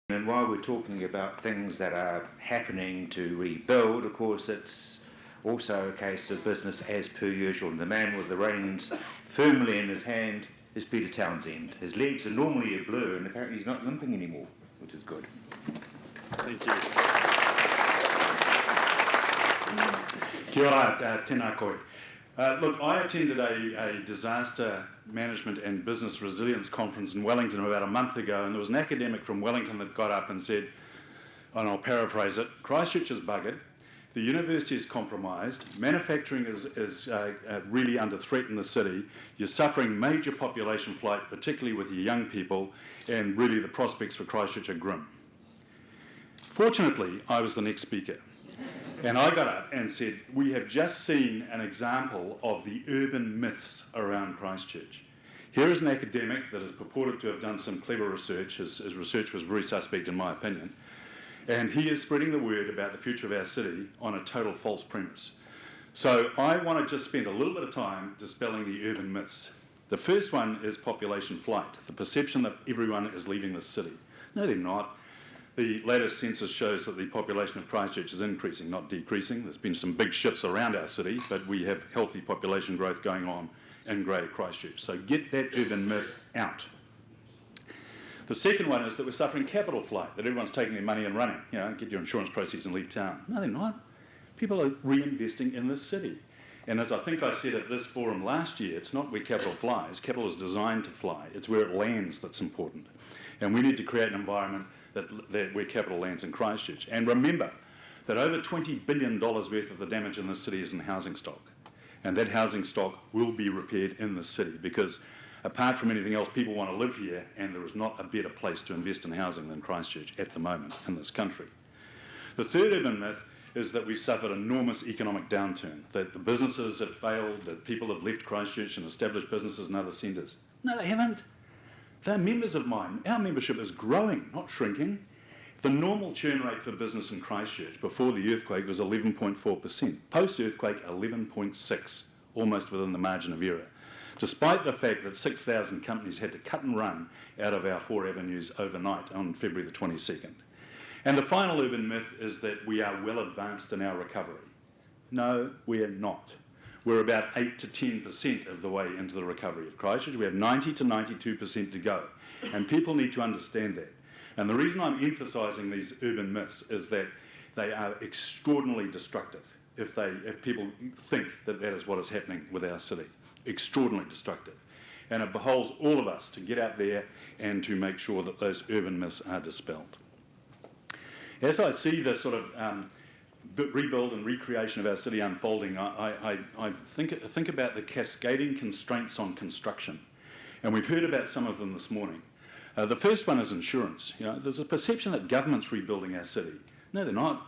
And while we're talking about things that are happening to rebuild, of course, it's also a case of business as per usual. And the man with the reins firmly in his hand is Peter Townsend. His legs are normally a blur, and apparently he's not limping anymore, which is good. Thank you. Kia ora, tēnā koe. Look, I attended a disaster management and business resilience conference in Wellington about a month ago, and there was an academic from Wellington that got up and said, and I'll paraphrase it, Christchurch is buggered, the university is compromised, manufacturing is really under threat in the city, you're suffering major population flight, particularly with your young people, and really the prospects for Christchurch are grim. Fortunately, I was the next speaker. And I got up and said, we have just seen an example of the urban myths around Christchurch. Here is an academic that is purported to have done some clever research. His research was very suspect in my opinion. And he is spreading the word about the future of our city on a total false premise. So I want to just spend a little bit of time dispelling the urban myths. The first one is population flight, the perception that everyone is leaving the city. No, they're not. The latest census shows that the population of Christchurch is increasing, not decreasing. There's been some big shifts around our city, but we have healthy population growth going on in Greater Christchurch. So get that urban myth out. The second one is that we're suffering capital flight, that everyone's taking their money and running. You know, get your insurance proceeds and leave town. No, they're not. People are reinvesting in this city. And as I think I said at this forum last year, it's not where capital flies. Capital is designed to fly. It's where it lands that's important. And we need to create an environment that where capital lands in Christchurch. And remember that over $20 billion worth of the damage in this city is in housing stock. And that housing stock will be repaired in the city because apart from anything else, people want to live here and there is not a better place to invest in housing than Christchurch at the moment in this country. The third urban myth is that we've suffered enormous economic downturn, that the businesses have failed, that people have left Christchurch and established businesses in other centres. No, they haven't. They're members of mine. Our membership is growing, not shrinking. The normal churn rate for business in Christchurch before the earthquake was 11.4%. Post-earthquake, 11.6%, almost within the margin of error, despite the fact that 6,000 companies had to cut and run out of our 4 avenues overnight on February the 22nd. And the final urban myth is that we are well advanced in our recovery. No, we're not. We're about 8 to 10% of the way into the recovery of Christchurch. We have 90 to 92% to go. And people need to understand that. And the reason I'm emphasising these urban myths is that they are extraordinarily destructive if people think that that is what is happening with our city. Extraordinarily destructive. And it behoves all of us to get out there and to make sure that those urban myths are dispelled. As I see the sort of rebuild and recreation of our city unfolding, I think about the cascading constraints on construction. And we've heard about some of them this morning. The first one is insurance. You know, there's a perception that government's rebuilding our city. No, they're not.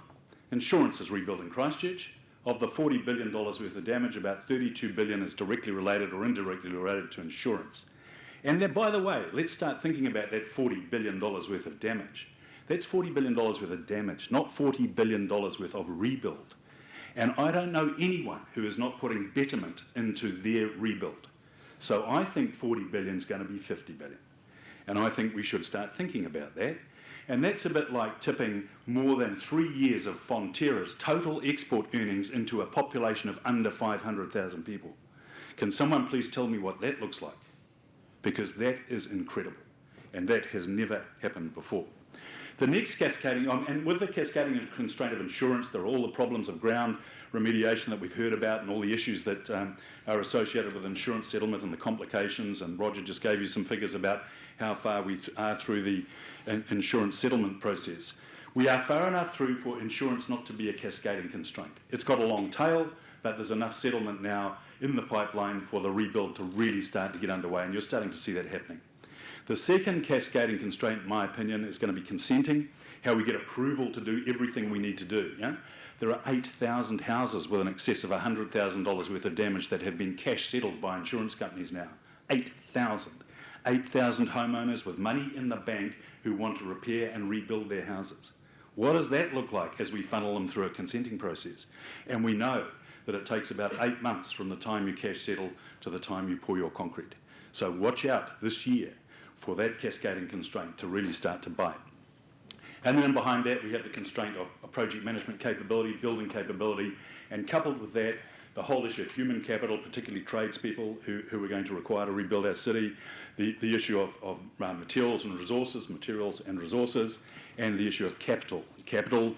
Insurance is rebuilding Christchurch. Of the $40 billion worth of damage, about $32 billion is directly related or indirectly related to insurance. And then, by the way, let's start thinking about that $40 billion worth of damage. That's $40 billion worth of damage, not $40 billion worth of rebuild. And I don't know anyone who is not putting betterment into their rebuild. So I think $40 billion is going to be $50 billion. And I think we should start thinking about that. And that's a bit like tipping more than 3 years of Fonterra's total export earnings into a population of under 500,000 people. Can someone please tell me what that looks like? Because that is incredible. And that has never happened before. The next cascading, and with the cascading constraint of insurance, there are all the problems of ground remediation that we've heard about and all the issues that are associated with insurance settlement and the complications, and Roger just gave you some figures about how far we are through the insurance settlement process. We are far enough through for insurance not to be a cascading constraint. It's got a long tail, but there's enough settlement now in the pipeline for the rebuild to really start to get underway, and you're starting to see that happening. The second cascading constraint, in my opinion, is going to be consenting, how we get approval to do everything we need to do. Yeah? There are 8,000 houses with an excess of $100,000 worth of damage that have been cash settled by insurance companies now. 8,000. 8,000 homeowners with money in the bank who want to repair and rebuild their houses. What does that look like as we funnel them through a consenting process? And we know that it takes about 8 months from the time you cash settle to the time you pour your concrete. So watch out this year for that cascading constraint to really start to bite. And then behind that, we have the constraint of a project management capability, building capability, and coupled with that, the whole issue of human capital, particularly tradespeople who are going to require to rebuild our city, the issue of materials and resources, and the issue of capital. Capital,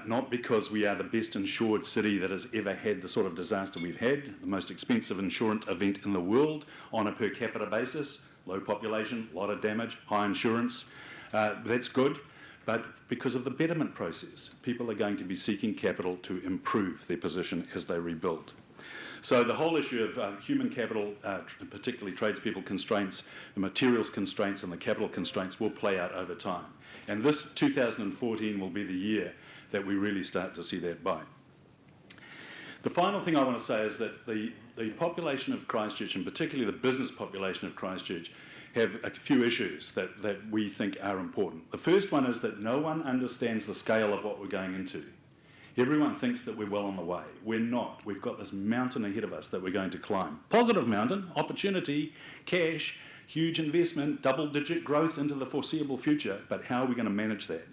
not because we are the best insured city that has ever had the sort of disaster we've had, the most expensive insurance event in the world on a per capita basis, low population, a lot of damage, high insurance, that's good. But because of the betterment process, people are going to be seeking capital to improve their position as they rebuild. So the whole issue of human capital, particularly tradespeople constraints, the materials constraints and the capital constraints will play out over time. And this 2014 will be the year that we really start to see that bite. The final thing I want to say is that the population of Christchurch, and particularly the business population of Christchurch, have a few issues that we think are important. The first one is that no one understands the scale of what we're going into. Everyone thinks that we're well on the way. We're not. We've got this mountain ahead of us that we're going to climb. Positive mountain, opportunity, cash, huge investment, double-digit growth into the foreseeable future, but how are we going to manage that?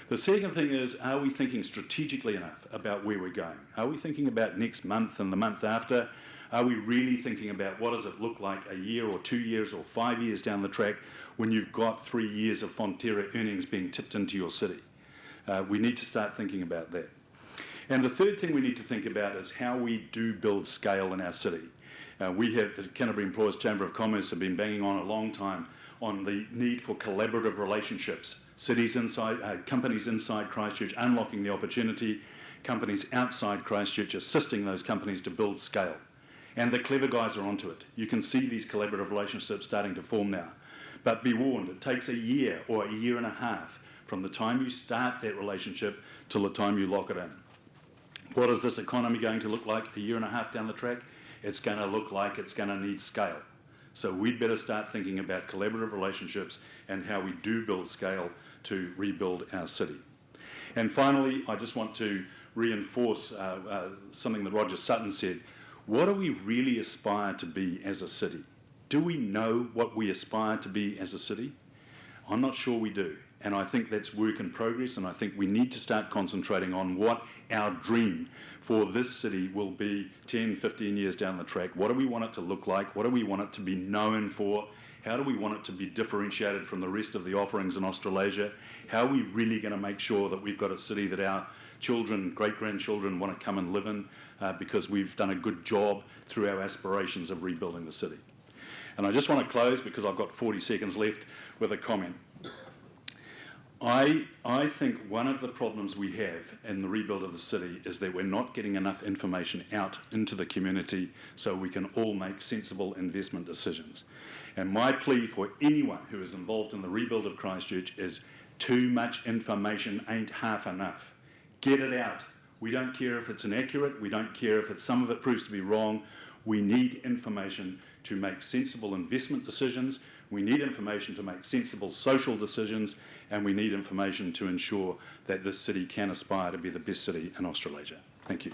The second thing is, are we thinking strategically enough about where we're going? Are we thinking about next month and the month after? Are we really thinking about what does it look like a year or 2 years or 5 years down the track when you've got 3 years of Fonterra earnings being tipped into your city? We need to start thinking about that. And the third thing we need to think about is how we do build scale in our city. We have, the Canterbury Employers Chamber of Commerce have been banging on a long time on the need for collaborative relationships. Cities inside, companies inside Christchurch unlocking the opportunity, companies outside Christchurch assisting those companies to build scale. And the clever guys are onto it. You can see these collaborative relationships starting to form now. But be warned, it takes a year or a year and a half from the time you start that relationship till the time you lock it in. What is this economy going to look like a year and a half down the track? It's going to look like it's going to need scale. So we'd better start thinking about collaborative relationships and how we do build scale to rebuild our city. And finally, I just want to reinforce something that Roger Sutton said. What do we really aspire to be as a city? Do we know what we aspire to be as a city? I'm not sure we do. And I think that's work in progress, and I think we need to start concentrating on what our dream for this city will be 10, 15 years down the track. What do we want it to look like? What do we want it to be known for? How do we want it to be differentiated from the rest of the offerings in Australasia? How are we really going to make sure that we've got a city that our children, great-grandchildren want to come and live in because we've done a good job through our aspirations of rebuilding the city? And I just want to close, because I've got 40 seconds left, with a comment. I think one of the problems we have in the rebuild of the city is that we're not getting enough information out into the community so we can all make sensible investment decisions. And my plea for anyone who is involved in the rebuild of Christchurch is too much information ain't half enough. Get it out. We don't care if it's inaccurate. We don't care if some of it proves to be wrong. We need information to make sensible investment decisions. We need information to make sensible social decisions, and we need information to ensure that this city can aspire to be the best city in Australasia. Thank you.